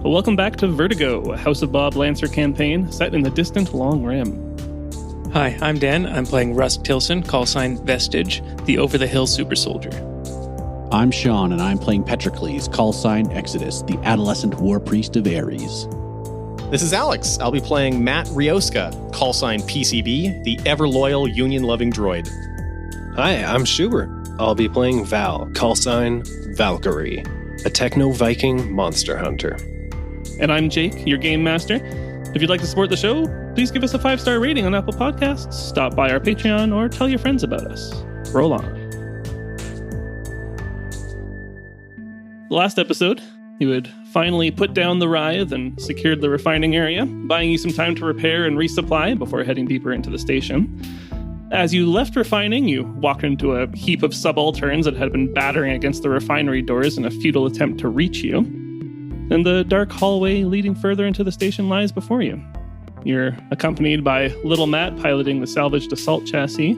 Welcome back to Vertigo, a House of Bob Lancer campaign set in the distant Long Rim. Hi, I'm Dan. I'm playing Rusk Tillsen, call sign Vestige, the over-the-hill super soldier. I'm Shaun, and I'm playing Petrakles, call sign Exodus, the adolescent war priest of Ares. This is Alex. I'll be playing Matt Ryoska, call sign P.C.B, the ever-loyal union-loving droid. Hi, I'm Shubert. I'll be playing Val, call sign VALKYRIE, a techno-Viking monster hunter. And I'm Jake, your game master. If you'd like to support the show, please give us a 5-star rating on Apple Podcasts, stop by our Patreon, or tell your friends about us. Roll on. Last episode, you had finally put down the writhe and secured the refining area, buying you some time to repair and resupply before heading deeper into the station. As you left refining, you walked into a heap of subalterns that had been battering against the refinery doors in a futile attempt to reach you. And the dark hallway leading further into the station lies before you. You're accompanied by Little Matt piloting the salvaged assault chassis,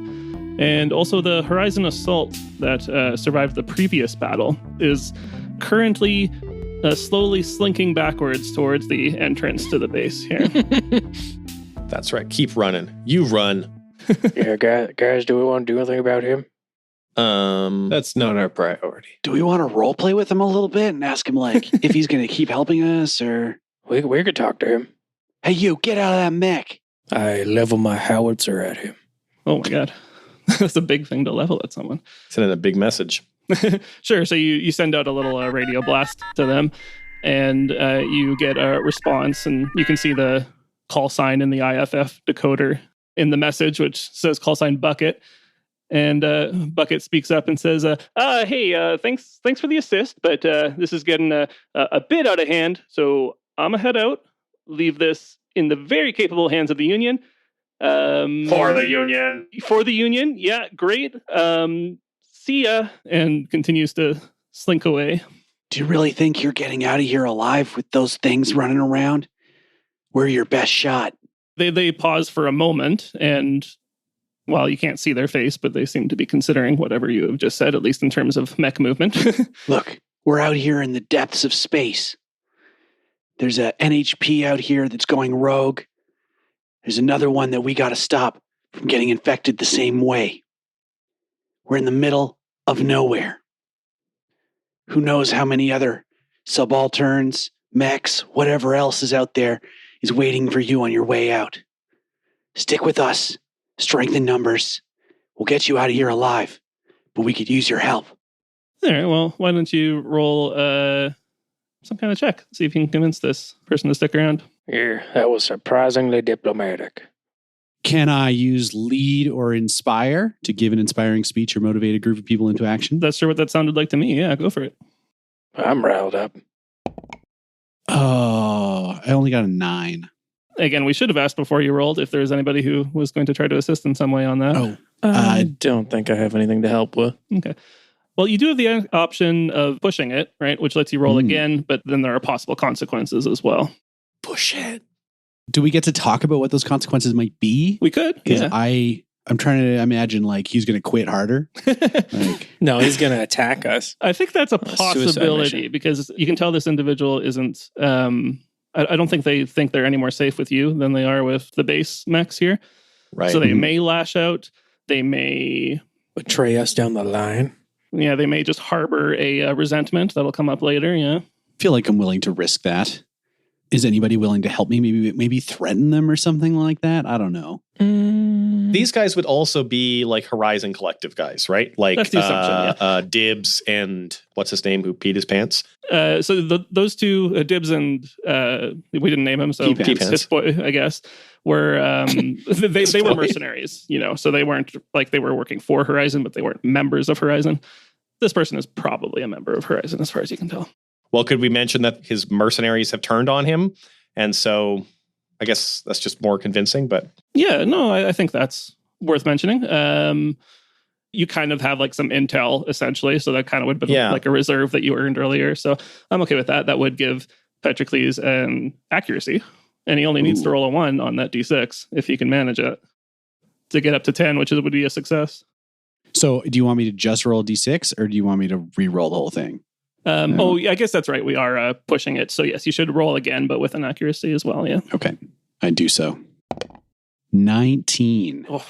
and also the Horizon Assault that survived the previous battle is currently slowly slinking backwards towards the entrance to the base here. That's right. Keep running. You run. Yeah, guys, do we want to do anything about him? That's not our priority. Do we want to roleplay with him a little bit and ask him, like, if he's going to keep helping us, or... We could talk to him. Hey, you, get out of that mech! I level my howitzer at him. Oh my god. That's a big thing to level at someone. Sending a big message. Sure, so you send out a little radio blast to them, and you get a response, and you can see the call sign in the IFF decoder in the message, which says call sign Bucket. And Bucket speaks up and says, hey, thanks for the assist, but this is getting a bit out of hand, so I'm going to head out, leave this in the very capable hands of the Union. For the Union. For the Union, yeah, great. See ya, and continues to slink away. Do you really think you're getting out of here alive with those things running around? We're your best shot. They pause for a moment, and... well, you can't see their face, but they seem to be considering whatever you have just said, at least in terms of mech movement. Look, we're out here in the depths of space. There's a NHP out here that's going rogue. There's another one that we got to stop from getting infected the same way. We're in the middle of nowhere. Who knows how many other subalterns, mechs, whatever else is out there is waiting for you on your way out. Stick with us. Strength in numbers. We'll get you out of here alive, but we could use your help. All right, well, why don't you roll some kind of check, see if you can convince this person to stick around. Yeah, that was surprisingly diplomatic. Can I use lead or inspire to give an inspiring speech or motivate a group of people into action? That's sure what that sounded like to me. Yeah, go for it. I'm riled up. Oh, I only got a 9. Again, we should have asked before you rolled if there was anybody who was going to try to assist in some way on that. Oh, I don't think I have anything to help with. Okay. Well, you do have the option of pushing it, right? Which lets you roll again, but then there are possible consequences as well. Push it. Do we get to talk about what those consequences might be? We could. Because Yeah. I'm trying to imagine, like, he's going to quit harder. No, he's going to attack us. I think that's a suicide possibility mission. because you can tell this individual isn't... I don't think they think they're any more safe with you than they are with the base mechs here. Right. So they may lash out. They may... Betray us down the line. Yeah, they may just harbor a resentment that'll come up later, yeah. I feel like I'm willing to risk that. Is anybody willing to help me? Maybe threaten them or something like that? I don't know. These guys would also be like Horizon Collective guys, right? Like That's the assumption, Dibs and what's his name who peed his pants? So those two, Dibs and we didn't name him, so Pants. Boy, I guess, were they were mercenaries, you know, so they weren't like they were working for Horizon, but they weren't members of Horizon. This person is probably a member of Horizon, as far as you can tell. Well, could we mention that his mercenaries have turned on him? And so I guess that's just more convincing, but... Yeah, no, I think that's worth mentioning. You kind of have like some intel, essentially, so that kind of would be like a reserve that you earned earlier. So I'm okay with that. That would give Petrakles an accuracy, and he only needs to roll a 1 on that D6 if he can manage it to get up to 10, which would be a success. So do you want me to just roll a D6, or do you want me to re-roll the whole thing? Oh, I guess that's right. We are pushing it. So yes, you should roll again, but with an accuracy as well. Yeah. Okay, I do so. 19. Oh.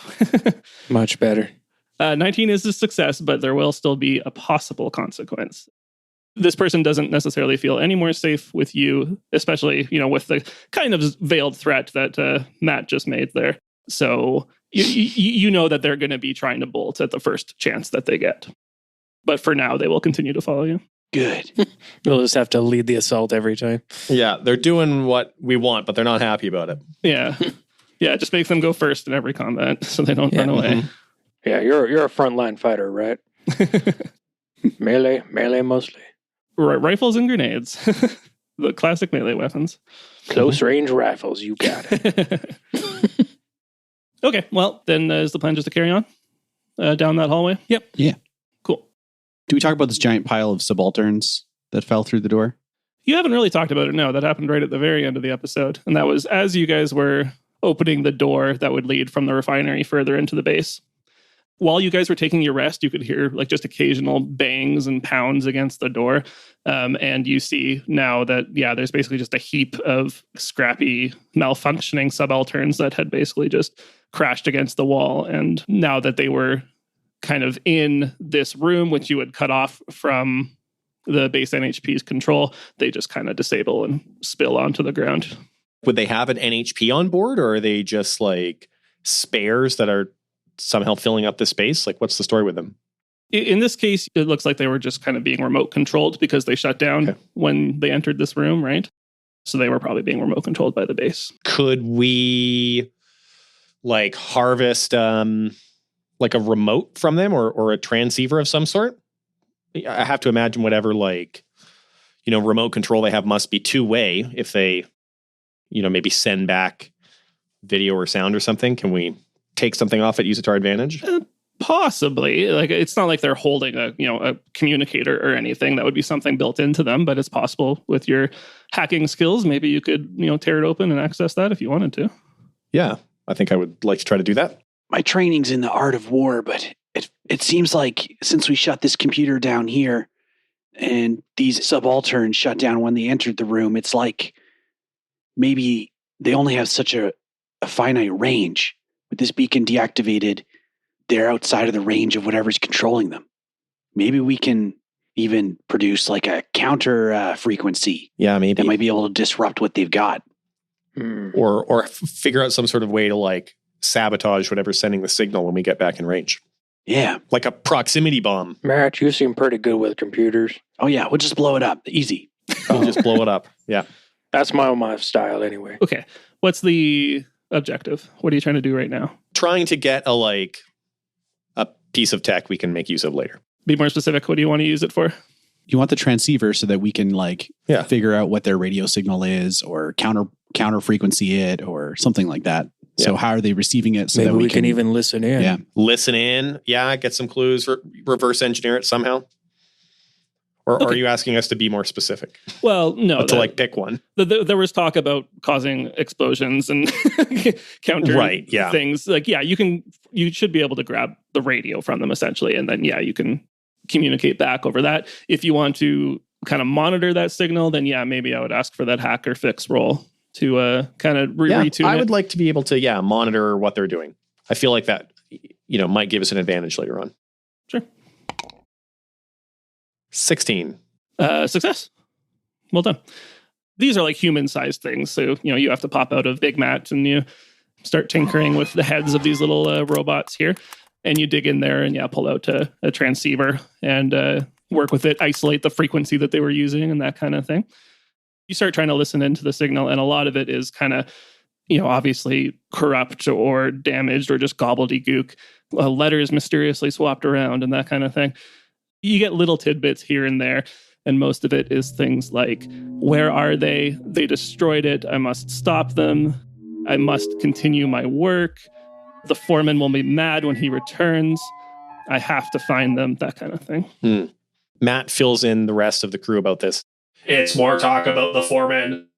Much better. 19 is a success, but there will still be a possible consequence. This person doesn't necessarily feel any more safe with you, especially, with the kind of veiled threat that Matt just made there. So you know that they're going to be trying to bolt at the first chance that they get. But for now, they will continue to follow you. Good. We'll just have to lead the assault every time. Yeah, they're doing what we want, but they're not happy about it. Yeah. Yeah, just make them go first in every combat so they don't run away. Mm-hmm. Yeah, you're a frontline fighter, right? melee mostly. Rifles and grenades. The classic melee weapons. Close range rifles, you got it. Okay, well, then is the plan just to carry on down that hallway? Yep. Yeah. Cool. Do we talk about this giant pile of subalterns that fell through the door? You haven't really talked about it, no. That happened right at the very end of the episode. And that was as you guys were opening the door that would lead from the refinery further into the base. While you guys were taking your rest, you could hear just occasional bangs and pounds against the door. And you see now that, there's basically just a heap of scrappy, malfunctioning subalterns that had basically just crashed against the wall. And now that they were kind of in this room, which you had cut off from the base NHP's control, they just kind of disable and spill onto the ground. Would they have an NHP on board, or are they just spares that are somehow filling up the space? What's the story with them? In this case, it looks like they were just kind of being remote controlled because they shut down when they entered this room, right? So they were probably being remote controlled by the base. Could we harvest a remote from them or a transceiver of some sort? I have to imagine whatever remote control they have must be two-way if they maybe send back video or sound or something. Can we take something off it, use it to our advantage? Possibly. It's not like they're holding a communicator or anything. That would be something built into them, but it's possible with your hacking skills. Maybe you could, tear it open and access that if you wanted to. Yeah, I think I would like to try to do that. My training's in the art of war, but it seems like since we shut this computer down here and these subalterns shut down when they entered the room, it's like maybe they only have such a finite range. With this beacon deactivated, they're outside of the range of whatever's controlling them. Maybe we can even produce a counter frequency. Yeah, maybe. That might be able to disrupt what they've got. Or figure out some sort of way to sabotage whatever's sending the signal when we get back in range. Yeah. Like a proximity bomb. Matt, you seem pretty good with computers. Oh yeah, we'll just blow it up. Easy. We'll just blow it up. Yeah. That's my style anyway. Okay. What's the objective? What are you trying to do right now? Trying to get a piece of tech we can make use of later. Be more specific. What do you want to use it for? You want the transceiver so that we can figure out what their radio signal is or counter frequency it or something like that. Yeah. So how are they receiving it? So maybe that we can even listen in. Yeah. Listen in. Yeah. Get some clues, reverse engineer it somehow. Or are you asking us to be more specific? Well, no. To pick one. There was talk about causing explosions and counter things. You should be able to grab the radio from them essentially. And then, you can communicate back over that. If you want to kind of monitor that signal, then maybe I would ask for that hack or fix roll to kind of retune I would like to be able to, monitor what they're doing. I feel like that, might give us an advantage later on. Sure. 16. Success. Well done. These are human-sized things. So, you have to pop out of Big Mat and you start tinkering with the heads of these little robots here. And you dig in there and, pull out a transceiver and work with it, isolate the frequency that they were using and that kind of thing. You start trying to listen into the signal, and a lot of it is kind of, obviously corrupt or damaged or just gobbledygook. Letters mysteriously swapped around and that kind of thing. You get little tidbits here and there, and most of it is things like, where are they? They destroyed it. I must stop them. I must continue my work. The foreman will be mad when he returns. I have to find them, that kind of thing. Matt fills in the rest of the crew about this. It's more talk about the foreman.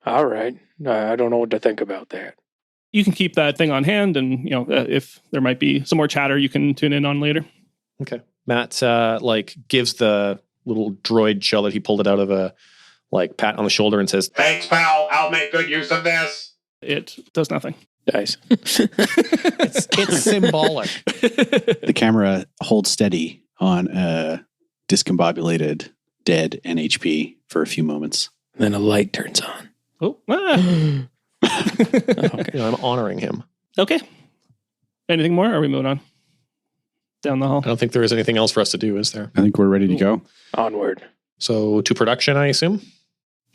All right. I don't know what to think about that. You can keep that thing on hand, and if there might be some more chatter, you can tune in on later. Okay. Matt gives the little droid shell that he pulled it out of a pat on the shoulder and says, "Thanks, pal. I'll make good use of this." It does nothing. Dice. It's symbolic. The camera holds steady on a discombobulated, dead NHP for a few moments. Then a light turns on. Oh. Okay. I'm honoring him. Okay. Anything more? Or are we moving on down the hall? I don't think there is anything else for us to do, is there? I think we're ready to go. Onward. So to production, I assume?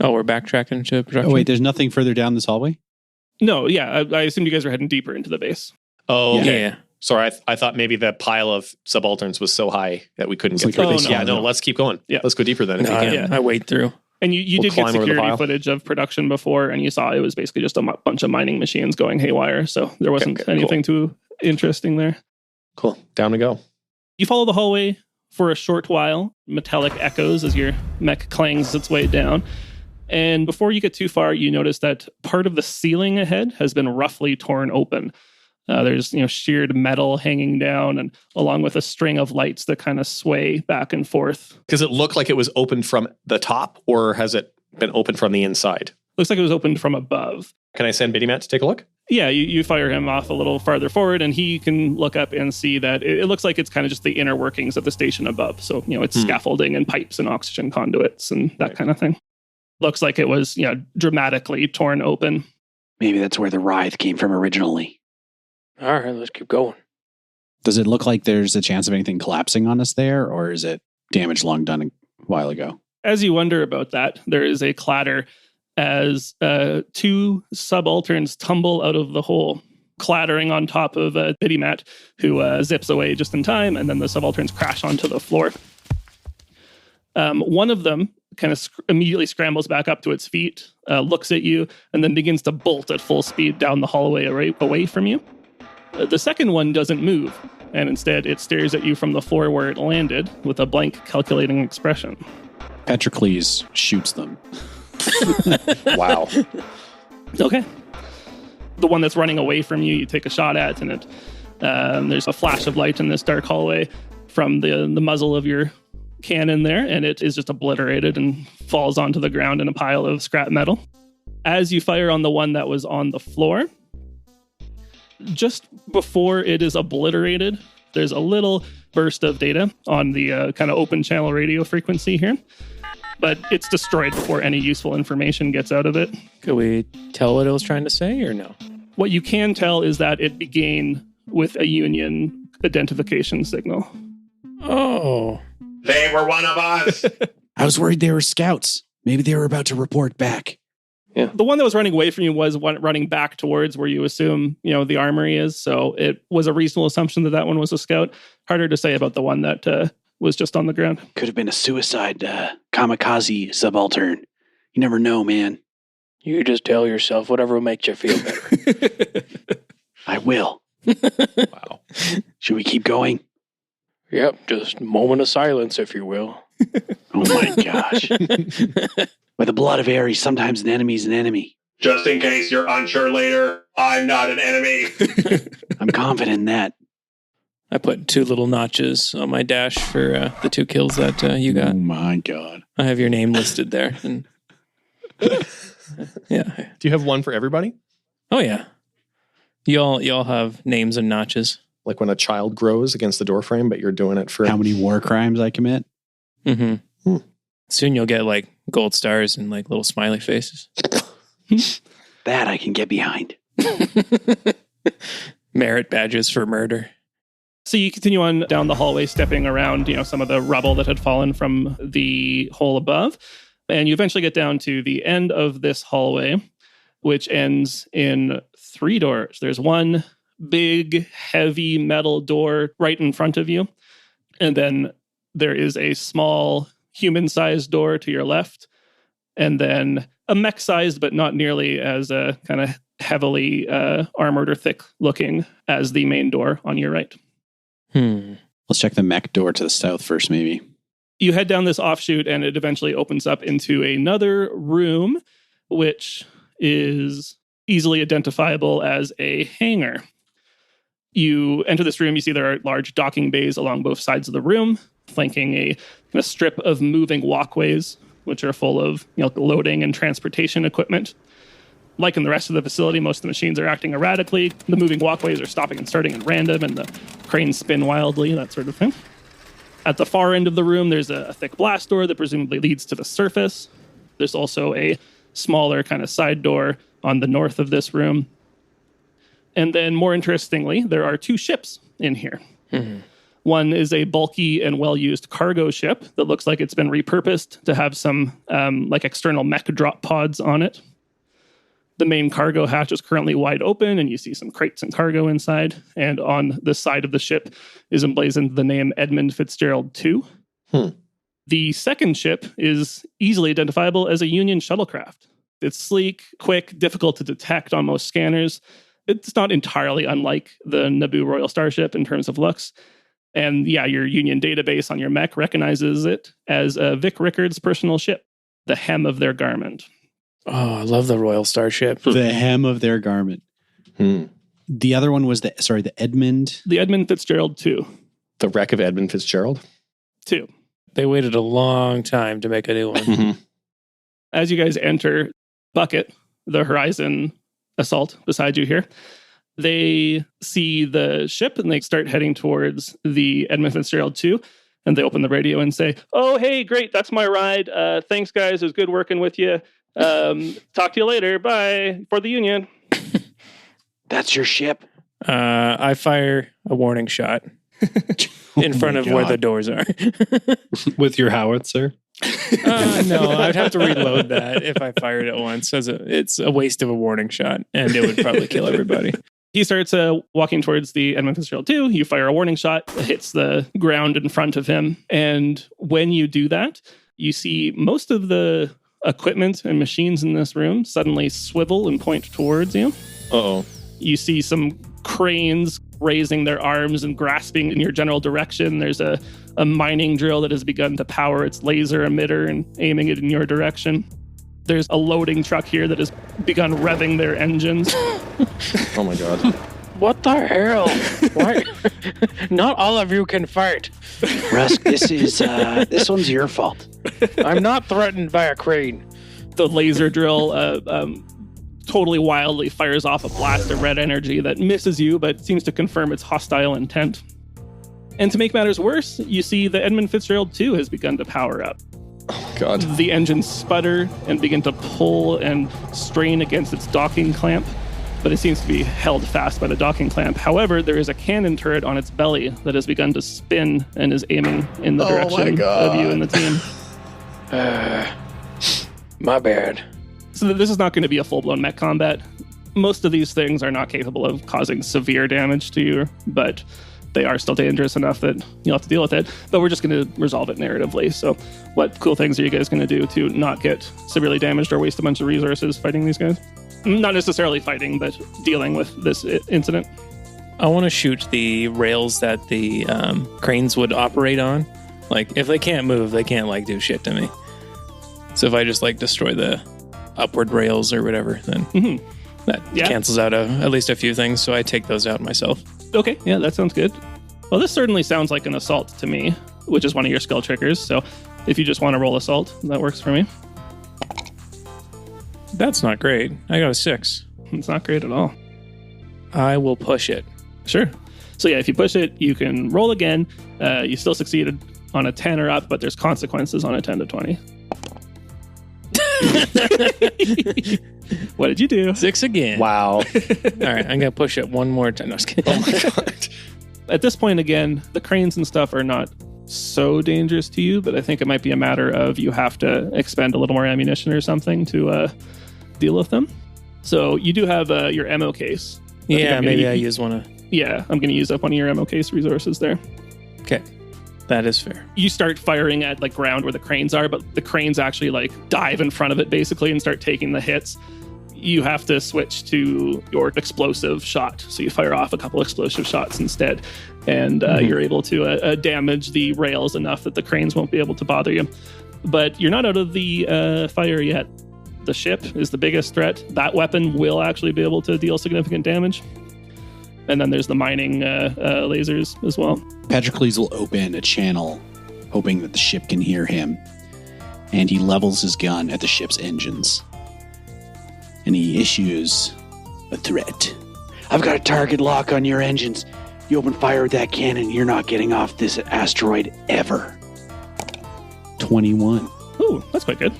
Oh, we're backtracking to production? Oh, wait, there's nothing further down this hallway? No, yeah. I assumed you guys were heading deeper into the base. Oh, okay. Yeah. Sorry, I thought maybe the pile of subalterns was so high that we couldn't It's get like through. they this. saw Yeah, it. no, let's keep going. Yeah. Let's go deeper then. If No, we can. I wade through. And you We'll did get climb over the security pile. footage of production before, and you saw it was basically just a bunch of mining machines going haywire. So there wasn't Okay, anything too interesting there. Cool. Down we go. You follow the hallway for a short while. Metallic echoes as your mech clangs its way down. And before you get too far, you notice that part of the ceiling ahead has been roughly torn open. There's sheared metal hanging down, and along with a string of lights that kind of sway back and forth. Does it look like it was opened from the top, or has it been opened from the inside? Looks like it was opened from above. Can I send Biddy Matt to take a look? Yeah, you fire him off a little farther forward, and he can look up and see that it looks like it's kind of just the inner workings of the station above. So, it's scaffolding and pipes and oxygen conduits and that kind of thing. Looks like it was, dramatically torn open. Maybe that's where the writhe came from originally. All right, let's keep going. Does it look like there's a chance of anything collapsing on us there, or is it damage long done a while ago? As you wonder about that, there is a clatter as two subalterns tumble out of the hole, clattering on top of Biddy Matt, who zips away just in time, and then the subalterns crash onto the floor. One of them kind of immediately scrambles back up to its feet, looks at you, and then begins to bolt at full speed down the hallway away from you. The second one doesn't move, and instead it stares at you from the floor where it landed with a blank, calculating expression. Petrakles shoots them. Wow. Okay. The one that's running away from you, you take a shot at, and there's a flash of light in this dark hallway from the muzzle of your cannon there, and it is just obliterated and falls onto the ground in a pile of scrap metal. As you fire on the one that was on the floor, just before it is obliterated, there's a little burst of data on the kind of open channel radio frequency here, but it's destroyed before any useful information gets out of it. Could we tell what it was trying to say or no? What you can tell is that it began with a Union identification signal. Oh. They were one of us. I was worried they were scouts. Maybe they were about to report back. Yeah. The one that was running away from you was running back towards where you assume, the armory is. So it was a reasonable assumption that one was a scout. Harder to say about the one that was just on the ground. Could have been a suicide kamikaze subaltern. You never know, man. You just tell yourself whatever will make you feel better. I will. Wow. Should we keep going? Yep, just a moment of silence, if you will. Oh my gosh. By the blood of Ares, sometimes an enemy's an enemy. Just in case you're unsure later, I'm not an enemy. I'm confident in that. I put 2 little notches on my dash for the 2 kills that you got. Oh my God. I have your name listed there. And yeah. Do you have one for everybody? Oh yeah. Y'all have names and notches. Like when a child grows against the doorframe, but you're doing it for How many war crimes I commit? Mm-hmm. Soon you'll get like gold stars and like little smiley faces. That I can get behind. Merit badges for murder. So you continue on down the hallway, stepping around, some of the rubble that had fallen from the hole above. And you eventually get down to the end of this hallway, which ends in 3 doors. There's one big, heavy metal door right in front of you. And then there is a small human-sized door to your left. And then a mech-sized, but not nearly as kind of heavily armored or thick-looking as the main door on your right. Let's check the mech door to the south first, maybe. You head down this offshoot, and it eventually opens up into another room, which is easily identifiable as a hangar. You enter this room, you see there are large docking bays along both sides of the room. flanking a strip of moving walkways, which are full of loading and transportation equipment. Like in the rest of the facility, most of the machines are acting erratically. The moving walkways are stopping and starting at random, and the cranes spin wildly, that sort of thing. At the far end of the room, there's a thick blast door that presumably leads to the surface. There's also a smaller kind of side door on the north of this room. And then, more interestingly, there are 2 ships in here. Mm-hmm. One is a bulky and well-used cargo ship that looks like it's been repurposed to have some external mech drop pods on it. The main cargo hatch is currently wide open, and you see some crates and cargo inside. And on the side of the ship is emblazoned the name Edmund Fitzgerald II. The second ship is easily identifiable as a Union shuttlecraft. It's sleek, quick, difficult to detect on most scanners. It's not entirely unlike the Naboo Royal Starship in terms of looks. And yeah, your Union database on your mech recognizes it as Vic Rickard's personal ship, the hem of their garment. Oh, I love the Royal Starship. The hem of their garment. The other one was the Edmund. The Edmund Fitzgerald II. The wreck of Edmund Fitzgerald? II. They waited a long time to make a new one. Mm-hmm. As you guys enter Bucket, the Horizon assault beside you here, they see the ship and they start heading towards the Edmund Fitzgerald II. And they open the radio and say, "Oh, hey, great. That's my ride. Thanks, guys. It was good working with you. Talk to you later. Bye. For the Union." That's your ship? I fire a warning shot in front of where the doors are. With your howitzer? No, I'd have to reload that if I fired it once. It's a waste of a warning shot, and it would probably kill everybody. He starts walking towards the Edmund Fitzgerald II. You fire a warning shot. It hits the ground in front of him. And when you do that, you see most of the equipment and machines in this room suddenly swivel and point towards you. Uh-oh. You see some cranes raising their arms and grasping in your general direction. There's a mining drill that has begun to power its laser emitter and aiming it in your direction. There's a loading truck here that has begun revving their engines. Oh my God. What the hell? Why? Not all of you can fight. Rusk, this one's your fault. I'm not threatened by a crane. The laser drill totally wildly fires off a blast of red energy that misses you, but seems to confirm its hostile intent. And to make matters worse, you see the Edmund Fitzgerald II has begun to power up. Oh, God. The engines sputter and begin to pull and strain against its docking clamp, but it seems to be held fast by the docking clamp. However, there is a cannon turret on its belly that has begun to spin and is aiming in the direction of you and the team. My bad. So this is not going to be a full-blown mech combat. Most of these things are not capable of causing severe damage to you, but they are still dangerous enough that you'll have to deal with it. But we're just going to resolve it narratively. So what cool things are you guys going to do to not get severely damaged or waste a bunch of resources fighting these guys? Not necessarily fighting, but dealing with this incident. I want to shoot the rails that the cranes would operate on. Like, if they can't move, they can't, do shit to me. So if I just, destroy the upward rails or whatever, then that cancels out at least a few things, so I take those out myself. Okay, yeah, that sounds good. Well, this certainly sounds like an assault to me, which is one of your skill triggers, so if you just want to roll assault, that works for me. That's not great. I got a 6. It's not great at all. I will push it. Sure. So yeah, if you push it, you can roll again. You still succeeded on a 10 or up, but there's consequences on a 10 to 20. What did you do? 6 again. Wow. All right, I'm going to push it one more time. No, just kidding. Oh my God. At this point, again, the cranes and stuff are not so dangerous to you, but I think it might be a matter of you have to expend a little more ammunition or something to deal with them. So you do have your ammo case. Yeah, maybe I use one of... Yeah, I'm going to use up one of your ammo case resources there. Okay. That is fair. You start firing at ground where the cranes are, but the cranes actually dive in front of it basically and start taking the hits. You have to switch to your explosive shot. So you fire off a couple explosive shots instead, and you're able to damage the rails enough that the cranes won't be able to bother you. But you're not out of the fire yet. The ship is the biggest threat. That weapon will actually be able to deal significant damage. And then there's the mining lasers as well. Petrakles will open a channel hoping that the ship can hear him. And he levels his gun at the ship's engines. And he issues a threat. I've got a target lock on your engines. You open fire with that cannon, you're not getting off this asteroid ever. 21. Ooh, that's quite good.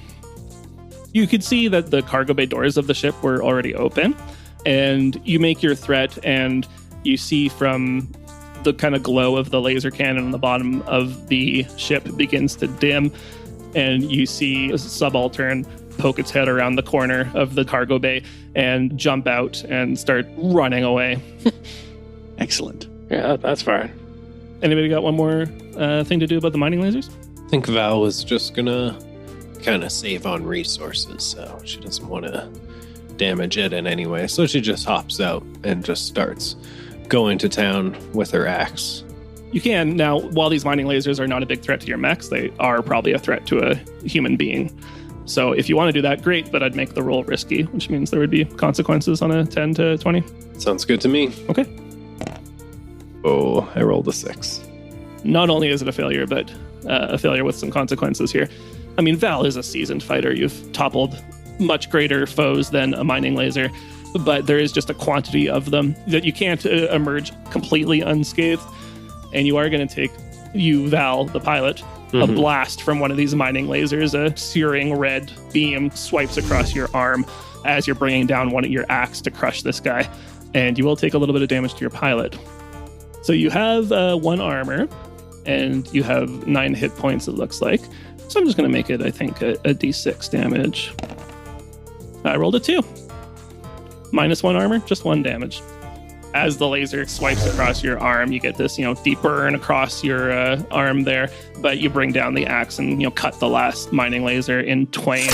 You could see that the cargo bay doors of the ship were already open, and you make your threat, and you see from the kind of glow of the laser cannon on the bottom of the ship begins to dim, and you see a subaltern poke its head around the corner of the cargo bay and jump out and start running away. Excellent. Yeah, that's fine. Anybody got one more thing to do about the mining lasers? I think Val was just gonna kind of save on resources, so she doesn't want to damage it in any way. So she just hops out and just starts going to town with her axe. You can. Now, while these mining lasers are not a big threat to your mechs, they are probably a threat to a human being. So if you want to do that, great, but I'd make the roll risky, which means there would be consequences on a 10 to 20. Sounds good to me. Okay. Oh, I rolled a 6. Not only is it a failure, but a failure with some consequences here. I mean, Val is a seasoned fighter. You've toppled much greater foes than a mining laser, but there is just a quantity of them that you can't emerge completely unscathed. And you are going to take, Val, the pilot, a blast from one of these mining lasers. A searing red beam swipes across your arm as you're bringing down your axe to crush this guy. And you will take a little bit of damage to your pilot. So you have 1 armor, and you have 9 hit points, it looks like. So I'm just going to make it, I think, a d6 damage. I rolled a 2. -1 armor, just 1 damage. As the laser swipes across your arm, you get this, deep burn across your arm there, but you bring down the axe and, cut the last mining laser in twain.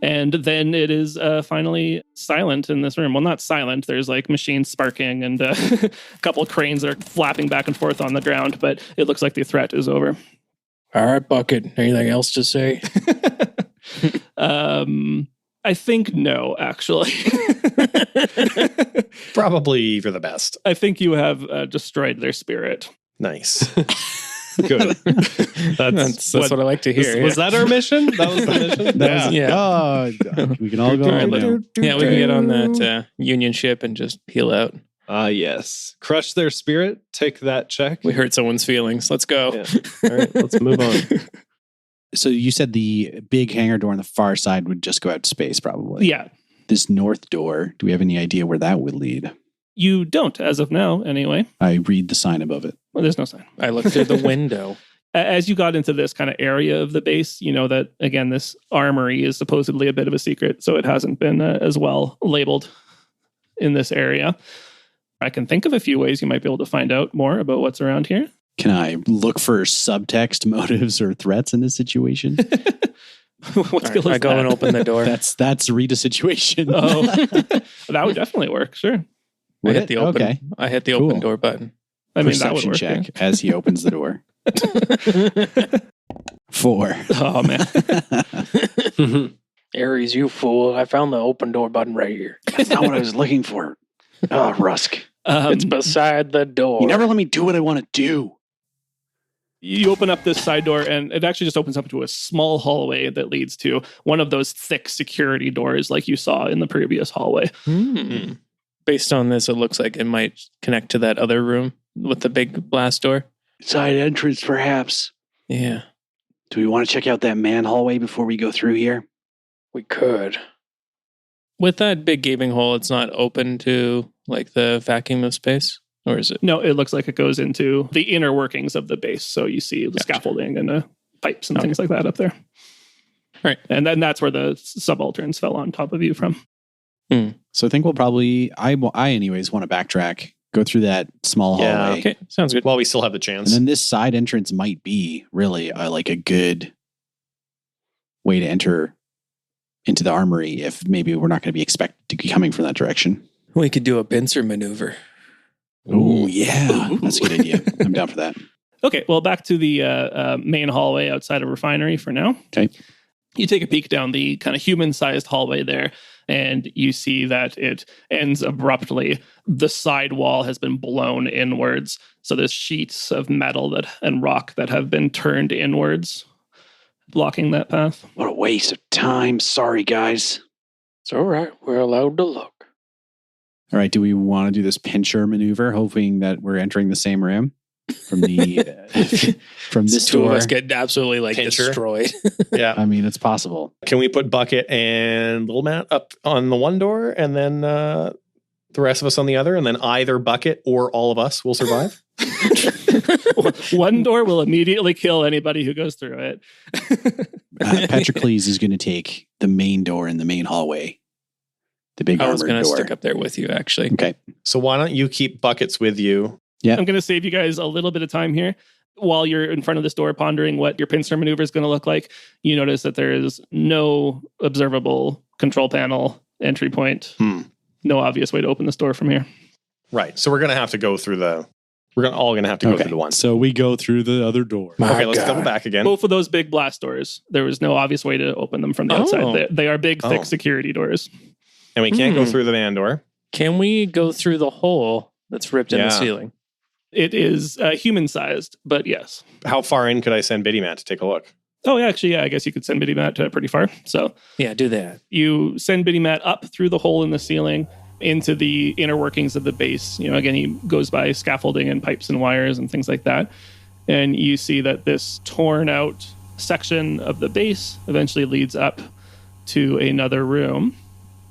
And then it is finally silent in this room. Well, not silent. There's like machines sparking and a couple of cranes that are flapping back and forth on the ground, but it looks like the threat is over. All right, Bucket. Anything else to say? I think no, actually. Probably for the best. I think you have destroyed their spirit. Nice. Good. That's what I like to hear. Was that our mission? That was the mission? Yeah. Oh, we can all go All right, now. Yeah, we can get on that Union ship and just peel out. Yes. Crush their spirit. Take that check. We hurt someone's feelings. Let's go. Yeah. All right, let's move on. So you said the big hangar door on the far side would just go out to space, probably. Yeah. This north door, do we have any idea where that would lead? You don't, as of now, anyway. I read the sign above it. Well, there's no sign. I looked through the window. As you got into this kind of area of the base, you know that, again, this armory is supposedly a bit of a secret, so it hasn't been as well labeled in this area. I can think of a few ways you might be able to find out more about what's around here. Can I look for subtext, motives, or threats in this situation? What skill is I go that? and open the door. That's read a situation. Oh, that would definitely work. Sure. I hit the open. Okay. I hit the Cool. open door button. I mean, that would Perception work. check Yeah. as he opens the door. 4. Oh man. Aries, you fool. I found the open door button right here. That's not what I was looking for. Oh, Rusk. It's beside the door. You never let me do what I want to do. You open up this side door, and it actually just opens up to a small hallway that leads to one of those thick security doors like you saw in the previous hallway. Based on this, it looks like it might connect to that other room with the big blast door. Side entrance, perhaps. Yeah, Do we want to check out that man hallway before we go through here? we could. With that big gaping hole, it's not open to like the vacuum of space, or is it? No, it looks like it goes into the inner workings of the base. So you see the scaffolding and pipes and things like that up there. Right. And then that's where the subalterns fell on top of you from. So I think we'll probably, I anyways want to backtrack, go through that small Yeah, hallway. Okay, sounds good. While we still have the And chance. then this side entrance might be really like a good way to enter into the armory if maybe we're not going to be expected to be coming from that direction. We could do a pincer maneuver. Oh, yeah. That's a good idea. I'm down for that. Okay, well, back to the main hallway outside of refinery for now. Okay. You take a peek down the kind of human-sized hallway there, and you see that it ends abruptly. The side wall has been blown inwards, so there's sheets of metal and rock that have been turned inwards, blocking that path. What a waste of time. Sorry, guys. It's all right. We're allowed to look. All right, do we want to do this pincher maneuver, hoping that we're entering the same room from the from this Two door? of us get absolutely like Pincher. destroyed. Yeah. I mean, it's possible. Can we put Bucket and Little Matt up on the one door and then the rest of us on the other, and then either Bucket or all of us will survive? One door will immediately kill anybody who goes through it. Petrakles is going to take the main door in the main hallway, the big I was armored going to door. stick up there with you, actually. Okay. So why don't you keep Buckets with you? I'm going to save you guys a little bit of time here. While you're in front of this door pondering what your pincer maneuver is going to look like, you notice that there is no observable control panel entry point. No obvious way to open this door from here. Right. So we're going to have to go through all going to have to go through the one. So we go through the other door. Okay, let's double back again. Both of those big blast doors, there was no obvious way to open them from the outside. They are big, thick security doors. And we can't go through the man door. Can we go through the hole that's ripped in the ceiling? It is human-sized, but yes. How far in could I send Biddy Matt to take a look? Oh, actually, yeah, I guess you could send Biddy Matt pretty far. So Yeah, do that. you send Biddy Matt up through the hole in the ceiling into the inner workings of the base. You know, again, he goes by scaffolding and pipes and wires and things like that. And you see that this torn out section of the base eventually leads up to another room.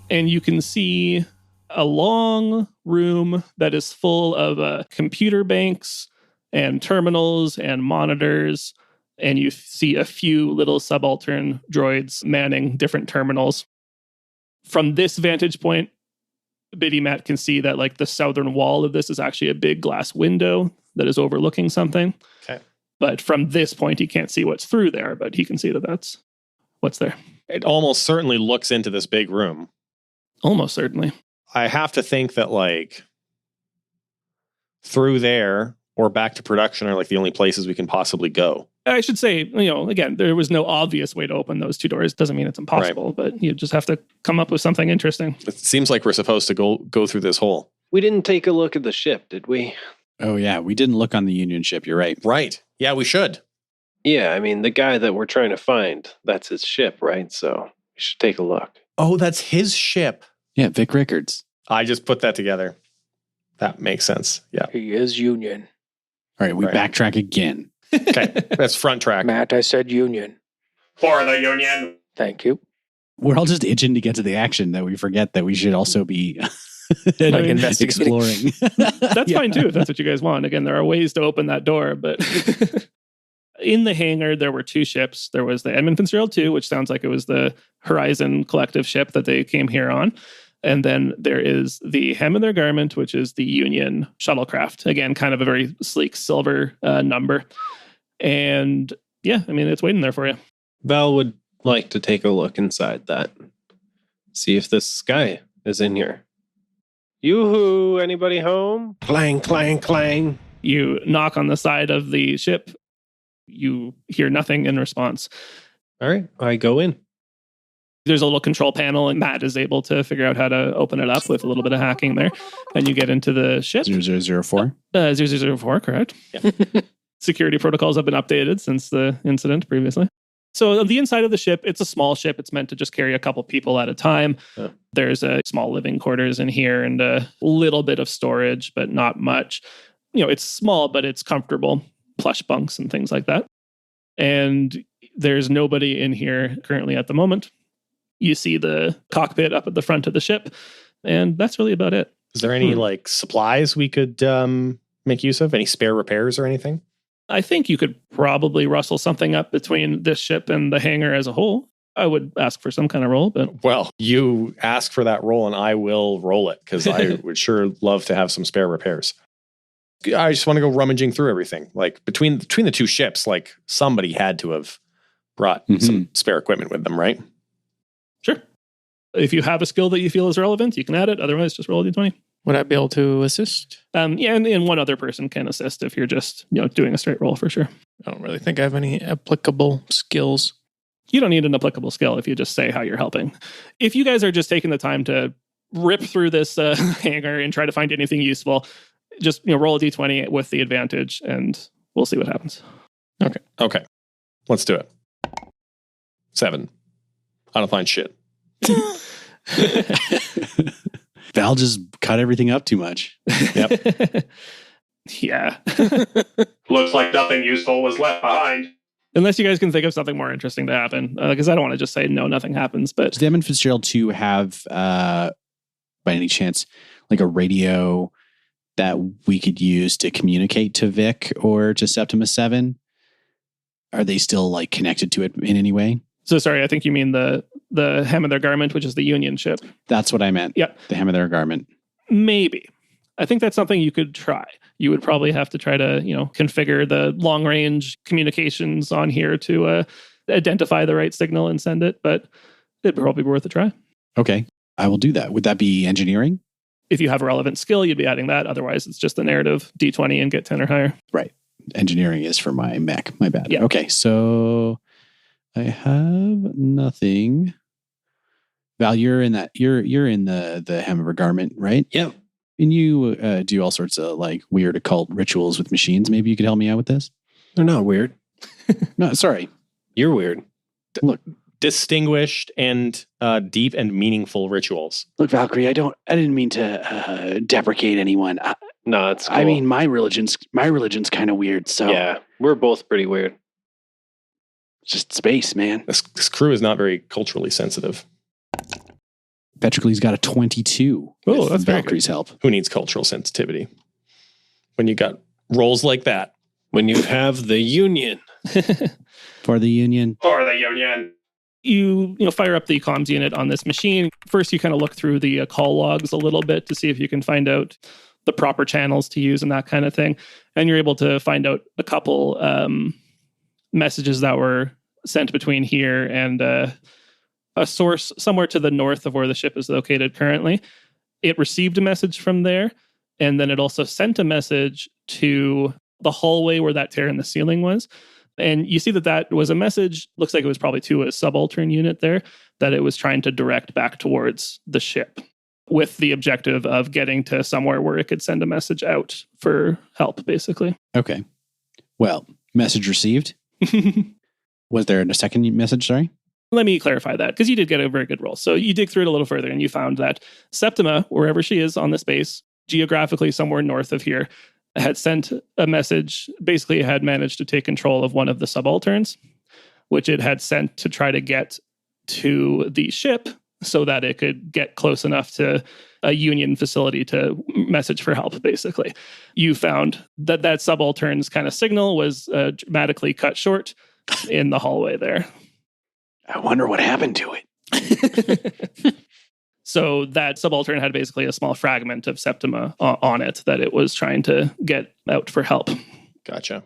And you can see a long room that is full of computer banks and terminals and monitors. And you see a few little subaltern droids manning different terminals. From this vantage point, Biddy Matt can see that like the southern wall of this is actually a big glass window that is overlooking something. Okay. But from this point, he can't see what's through there, but he can see that that's what's there. It almost certainly looks into this big room. Almost certainly. I have to think that like through there or back to production are like the only places we can possibly go. I should say, you know, again, there was no obvious way to open those two doors. Doesn't mean it's impossible, but you just have to come up with something interesting. It seems like we're supposed to go through this hole. We didn't take a look at the ship, did we? Oh, yeah. We didn't look on the Union ship. You're right. Right. Yeah, we should. Yeah, I mean, the guy that we're trying to find, that's his ship, right? So we should take a look. Oh, that's his ship. Yeah, Vic Rickards. I just put that together. That makes sense. Yeah. He is Union. All right, we Right. backtrack again. Okay. That's front track. Matt, I said Union. For the Union. Thank you. We're all just itching to get to the action that we forget that we should also be investigating. exploring. That's Yeah. fine too, if that's what you guys want. Again, there are ways to open that door, but in the hangar, there were two ships. There was the Edmund Fitzgerald II, which sounds like it was the Horizon Collective ship that they came here on. And then there is the Hem of Their Garment, which is the Union shuttlecraft. Again, kind of a very sleek silver number. And yeah, I mean, it's waiting there for you. Val would like to take a look inside that. See if this guy is in here. Yoo-hoo, anybody home? Clang, clang, clang. You knock on the side of the ship. You hear nothing in response. All right, I go in. There's a little control panel, and Matt is able to figure out how to open it up with a little bit of hacking there. And you get into the ship. 0004. 0004, correct. Yeah. Security protocols have been updated since the incident previously. So on the inside of the ship, it's a small ship. It's meant to just carry a couple people at a time. Oh. There's a small living quarters in here and a little bit of storage, but not much. You know, it's small, but it's comfortable. Plush bunks and things like that. And there's nobody in here currently at the moment. You see the cockpit up at the front of the ship, and that's really about it. Is there any like supplies we could make use of? Any spare repairs or anything? I think you could probably rustle something up between this ship and the hangar as a whole. I would ask for some kind of roll, but Well, you ask for that roll and I will roll it because I would sure love to have some spare repairs. I just want to go rummaging through everything. Like between the two ships, like somebody had to have brought some spare equipment with them, right? sure. If you have a skill that you feel is relevant, you can add it. Otherwise, just roll a d20. Would I be able to assist? Yeah, and one other person can assist if you're just doing a straight roll for sure. I don't really think I have any applicable skills. You don't need an applicable skill if you just say how you're helping. If you guys are just taking the time to rip through this hangar and try to find anything useful, just roll a d20 with the advantage, and we'll see what happens. Okay. Let's do it. 7. I don't find shit. Val just cut everything up too much. Yep. Yeah. Looks like nothing useful was left behind. Unless you guys can think of something more interesting to happen. Because I don't want to just say no, nothing happens. But Does the Edmund Fitzgerald 2 have, by any chance, like a radio that we could use to communicate to Vic or to Septima 7? Are they still like connected to it in any way? So sorry, I think you mean the hem of their garment, which is the Union ship. That's what I meant. Yep. The hem of their garment. Maybe. I think that's something you could try. You would probably have to try to, configure the long range communications on here to identify the right signal and send it, but it'd probably be worth a try. Okay. I will do that. Would that be engineering? If you have a relevant skill, you'd be adding that. Otherwise, it's just the narrative D20 and get 10 or higher. Right. Engineering is for my mech. My bad. Yeah. Okay. So I have nothing. Val, you're in that. You're in the hem of her garment, right? Yep. And you do all sorts of like weird occult rituals with machines. Maybe you could help me out with this. They're not weird. No, sorry. You're weird. Look, Distinguished and deep and meaningful rituals. Look, Valkyrie, I didn't mean to deprecate anyone. No, it's cool. I mean, my religion's kind of weird. So yeah, we're both pretty weird. it's just space, man. This crew is not very culturally sensitive. Petrakles got a 22. Oh, with that's very Valkyrie's help. Who needs cultural sensitivity when you got roles like that? When you have the Union. For the Union. For the Union. You fire up the comms unit on this machine. First, you kind of look through the call logs a little bit to see if you can find out the proper channels to use and that kind of thing. And you're able to find out a couple messages that were sent between here and a source somewhere to the north of where the ship is located currently. It received a message from there, and then it also sent a message to the hallway where that tear in the ceiling was. And you see that was a message, looks like it was probably to a subaltern unit there, that it was trying to direct back towards the ship with the objective of getting to somewhere where it could send a message out for help, basically. Okay. Well, message received. Was there a second message? Sorry. Let me clarify that, because you did get a very good roll. So you dig through it a little further and you found that Septima, wherever she is on this base, geographically somewhere north of here, had sent a message. Basically, it had managed to take control of one of the subalterns, which it had sent to try to get to the ship so that it could get close enough to a Union facility to message for help, basically. You found that subaltern's kind of signal was dramatically cut short in the hallway there. I wonder what happened to it. So that subaltern had basically a small fragment of Septima on it that it was trying to get out for help. Gotcha.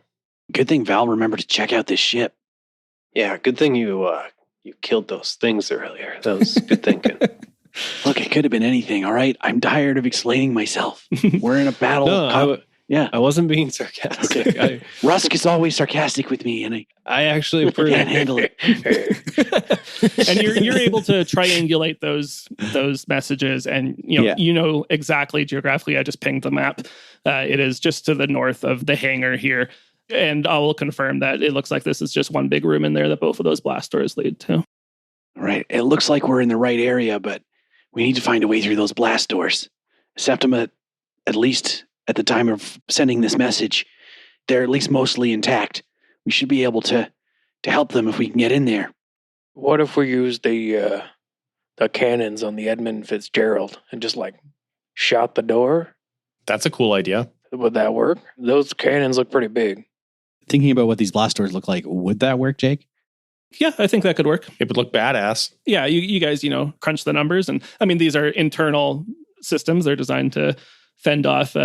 Good thing Val remembered to check out this ship. Yeah, good thing you killed those things earlier. That was good thinking. Look, it could have been anything, all right? I'm tired of explaining myself. We're in a battle. No, yeah. I wasn't being sarcastic. Okay. Rusk is always sarcastic with me, and I actually can't handle it. And you're able to triangulate those messages, and you know exactly geographically. I just pinged the map. It is just to the north of the hangar here, and I will confirm that it looks like this is just one big room in there that both of those blast doors lead to. Right. It looks like we're in the right area, but we need to find a way through those blast doors. Septima, at least at the time of sending this message, they're at least mostly intact. We should be able to help them if we can get in there. What if we use the cannons on the Edmund Fitzgerald and just shot the door? That's a cool idea. Would that work? Those cannons look pretty big. Thinking about what these blast doors look like, would that work, Jake? Yeah, I think that could work. It would look badass. Yeah, you guys, crunch the numbers. And I mean, these are internal systems. They're designed to fend off,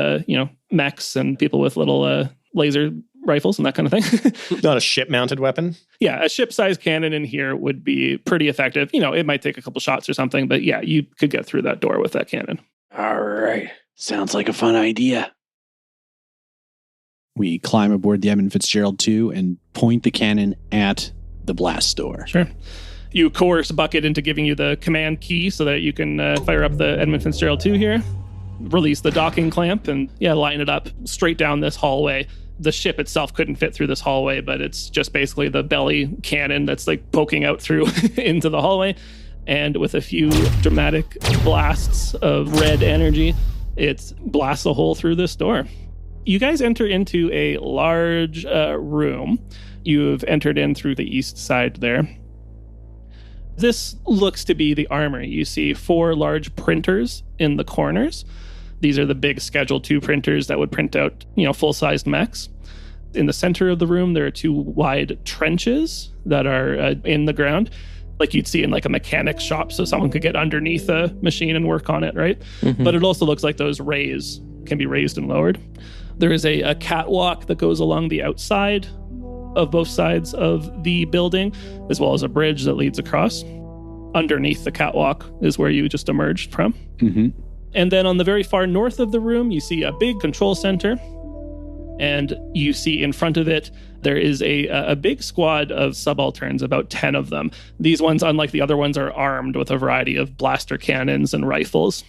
mechs and people with little laser rifles and that kind of thing. Not a ship-mounted weapon? Yeah, a ship-sized cannon in here would be pretty effective. It might take a couple shots or something, but yeah, you could get through that door with that cannon. All right. Sounds like a fun idea. We climb aboard the Edmund Fitzgerald 2 and point the cannon at the blast door. Sure. You coerce Bucket into giving you the command key so that you can fire up the Edmund Fitzgerald 2 here, release the docking clamp, and line it up straight down this hallway. The ship itself couldn't fit through this hallway, but it's just basically the belly cannon that's like poking out through into the hallway. And with a few dramatic blasts of red energy, it blasts a hole through this door. You guys enter into a large room. You've entered in through the east side there. This looks to be the armory. You see 4 large printers in the corners. These are the big Schedule 2 printers that would print out, full-sized mechs. In the center of the room, there are 2 wide trenches that are in the ground, like you'd see in like a mechanic's shop, so someone could get underneath a machine and work on it, right? Mm-hmm. But it also looks like those rays can be raised and lowered. There is a catwalk that goes along the outside of both sides of the building, as well as a bridge that leads across. Underneath the catwalk is where you just emerged from. Mm-hmm. And then on the very far north of the room, you see a big control center. And you see in front of it, there is a big squad of subalterns, about 10 of them. These ones, unlike the other ones, are armed with a variety of blaster cannons and rifles.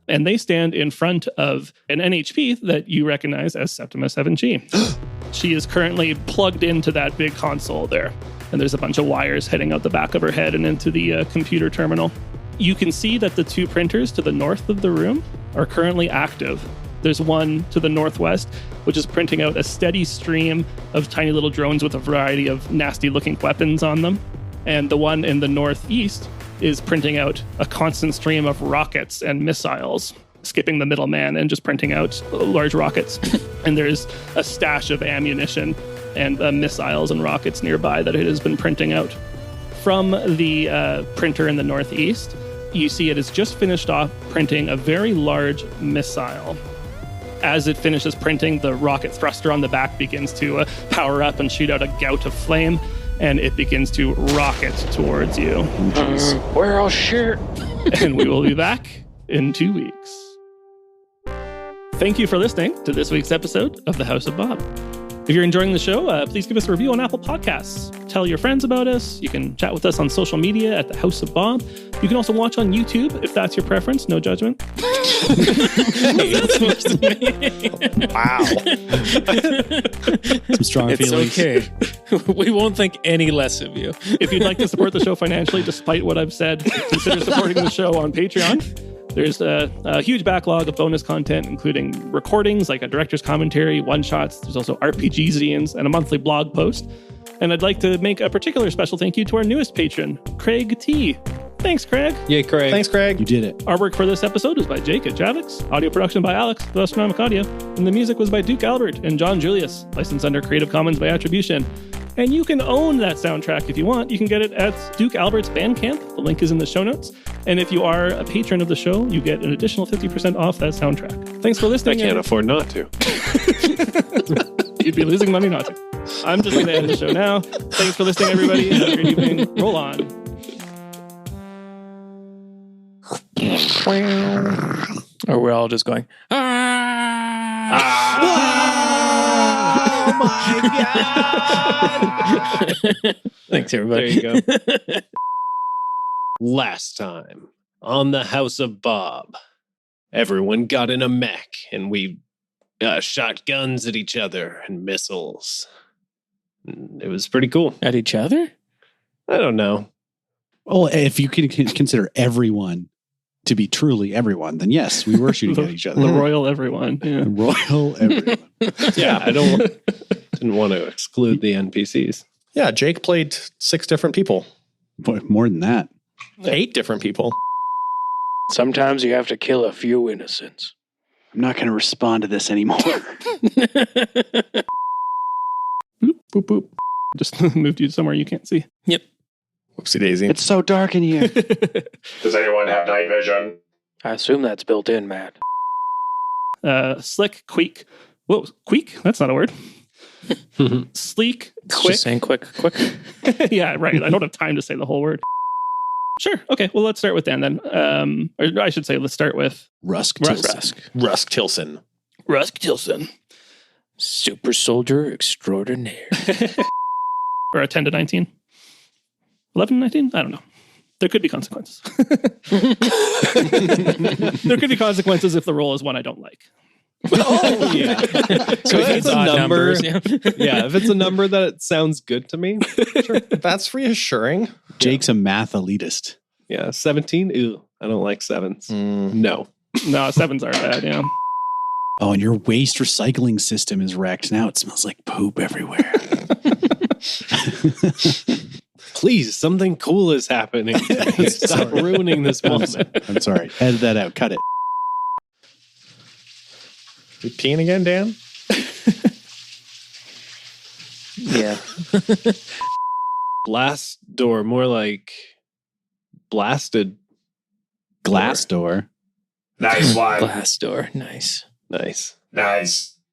And they stand in front of an NHP that you recognize as Septima 7G. She is currently plugged into that big console there. And there's a bunch of wires heading out the back of her head and into the computer terminal. You can see that the 2 printers to the north of the room are currently active. There's one to the northwest, which is printing out a steady stream of tiny little drones with a variety of nasty-looking weapons on them. And the one in the northeast is printing out a constant stream of rockets and missiles, skipping the middleman and just printing out large rockets. And there's a stash of ammunition and missiles and rockets nearby that it has been printing out. From the printer in the northeast, you see it has just finished off printing a very large missile. As it finishes printing, the rocket thruster on the back begins to power up and shoot out a gout of flame, and it begins to rocket towards you. Well, shit. And we will be back in 2 weeks. Thank you for listening to this week's episode of The House of Bob. If you're enjoying the show, please give us a review on Apple Podcasts. Tell your friends about us. You can chat with us on social media at The House of Bob. You can also watch on YouTube if that's your preference. No judgment. Wow. Some strong feelings. It's okay. We won't think any less of you. If you'd like to support the show financially, despite what I've said, consider supporting the show on Patreon. There's a huge backlog of bonus content, including recordings like a director's commentary, one-shots. There's also RPG zines and a monthly blog post. And I'd like to make a particular special thank you to our newest patron, Craig T. Thanks, Craig. Yay, Craig. Thanks, Craig. You did it. Artwork for this episode was by Jake at Javix. Audio production by Alex, with Astronomic Audio. And the music was by Duke Albert and John Julius, licensed under Creative Commons by Attribution. And you can own that soundtrack if you want. You can get it at Duke Albert's Bandcamp. The link is in the show notes. And if you are a patron of the show, you get an additional 50% off that soundtrack. Thanks for I listening. can't afford not to. You'd be losing money not to. I'm just going to end the show now. Thanks for listening, everybody. Have a great evening. Roll on. Or we're all just going, Oh my God. Thanks, everybody. There you go. Last time on the House of Bob, everyone got in a mech and we shot guns at each other and missiles. It was pretty cool. At each other? I don't know. Well, if you can consider everyone to be truly everyone, then yes, we were shooting at each other. The royal everyone. Yeah. The royal everyone. Yeah, I didn't want to exclude the NPCs. Yeah, Jake played 6 different people. Boy, more than that. 8 different people. Sometimes you have to kill a few innocents. I'm not going to respond to this anymore. Boop, boop, boop. Just moved you somewhere you can't see. Yep. Whoopsie daisy. It's so dark in here. Does anyone have night vision? I assume that's built in, Matt. Slick, queek. Whoa, queek? That's not a word. Sleek, It's quick. just saying quick. Yeah, right. I don't have time to say the whole word. Sure. Okay. Well, let's start with Dan then. Or I should say, let's start with Rusk. Rusk Tillsen. Rusk Tillsen. Super soldier extraordinaire. Or a 10 to 19. 11, 19? I don't know. There could be consequences. There could be consequences if the roll is one I don't like. Oh, yeah. So if it's a Odd number, numbers, yeah. yeah, if it's a number that sounds good to me, sure. That's reassuring. Jake's a math elitist. Yeah, 17. Ew, I don't like sevens. No. No, 7s aren't bad, yeah. Oh, and your waste recycling system is wrecked. Now it smells like poop everywhere. Please, something cool is happening. Stop ruining this moment. I'm sorry. Edit that out. Cut it. You peeing again, Dan? Yeah. Blast door, more like blasted. Glass door. Nice one. Glass door. Nice. Nice. Nice.